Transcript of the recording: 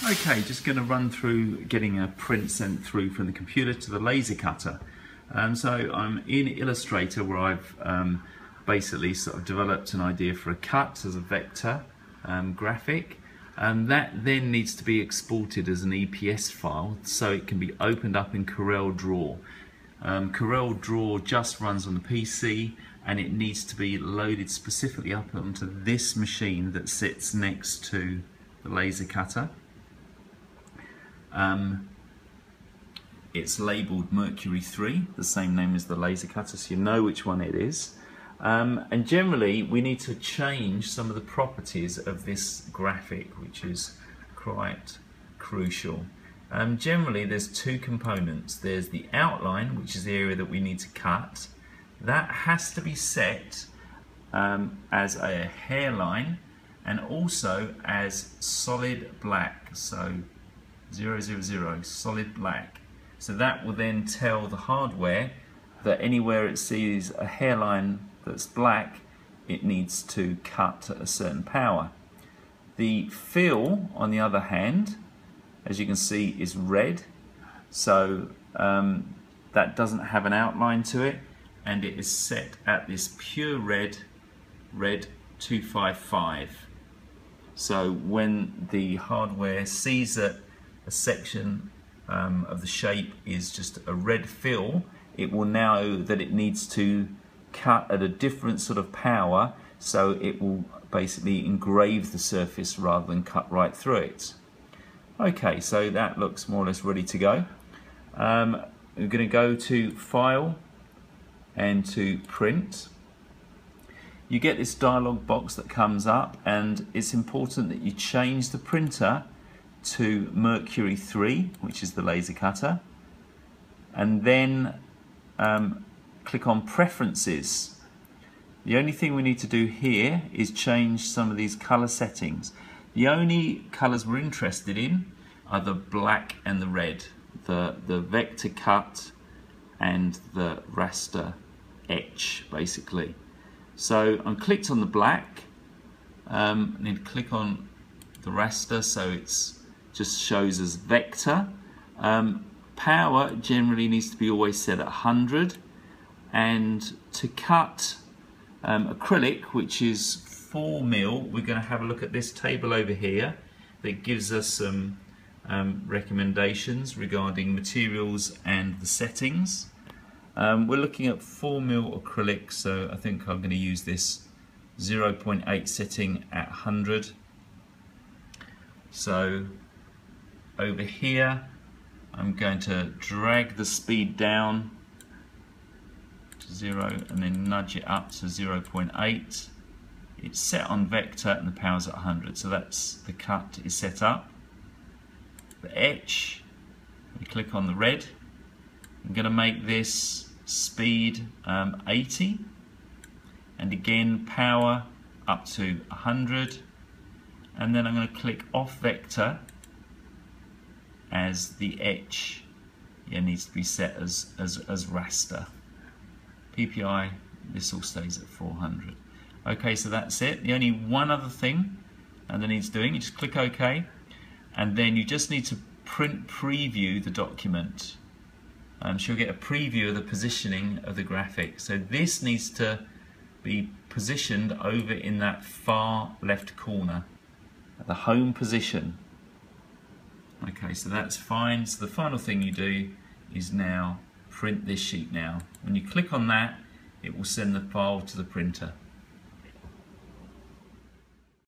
Okay, just going to run through getting a print sent through from the computer to the laser cutter. So I'm in Illustrator where I've basically sort of developed an idea for a cut as a vector graphic. That then needs to be exported as an EPS file so it can be opened up in Corel Draw. Corel Draw just runs on the PC and it needs to be loaded specifically up onto this machine that sits next to the laser cutter. It's labelled Mercury 3, the same name as the laser cutter, so you know which one it is. And generally we need to change some of the properties of this graphic, which is quite crucial. Generally there's two components. There's the outline, which is the area that we need to cut. That has to be set as a hairline and also as solid black, so 000, solid black. So that will then tell the hardware that anywhere it sees a hairline that's black, it needs to cut at a certain power. The fill, on the other hand, as you can see, is red, so that doesn't have an outline to it, and it is set at this pure red 255. So when the hardware sees that a section of the shape is just a red fill, it will know that it needs to cut at a different sort of power, so it will basically engrave the surface rather than cut right through it. Okay, so that looks more or less ready to go. We're going to go to File and to Print. You get this dialog box that comes up, and it's important that you change the printer to Mercury 3, which is the laser cutter, and then click on Preferences. The only thing we need to do here is change some of these color settings. The only colors we're interested in are the black and the red, the vector cut and the raster etch, basically. So I'm clicked on the black, I need to click on the raster so it's just shows as vector. Power generally needs to be always set at 100, and to cut acrylic, which is 4mm, we're going to have a look at this table over here that gives us some recommendations regarding materials and the settings. We're looking at 4mm acrylic, so I think I'm going to use this 0.8 setting at 100. So over here I'm going to drag the speed down to 0 and then nudge it up to 0.8. It's set on vector and the power's at 100, so that's the cut is set up. The etch, we click on the red. I'm going to make this speed 80, and again power up to 100, and then I'm going to click off vector as the etch needs to be set as raster. PPI, this all stays at 400. Okay, so that's it. The only one other thing that needs doing, you just click OK, and then you just need to print preview the document. So you'll get a preview of the positioning of the graphic. So this needs to be positioned over in that far left corner, at the home position. Okay, so that's fine. So the final thing you do is now print this sheet now. When you click on that, it will send the file to the printer.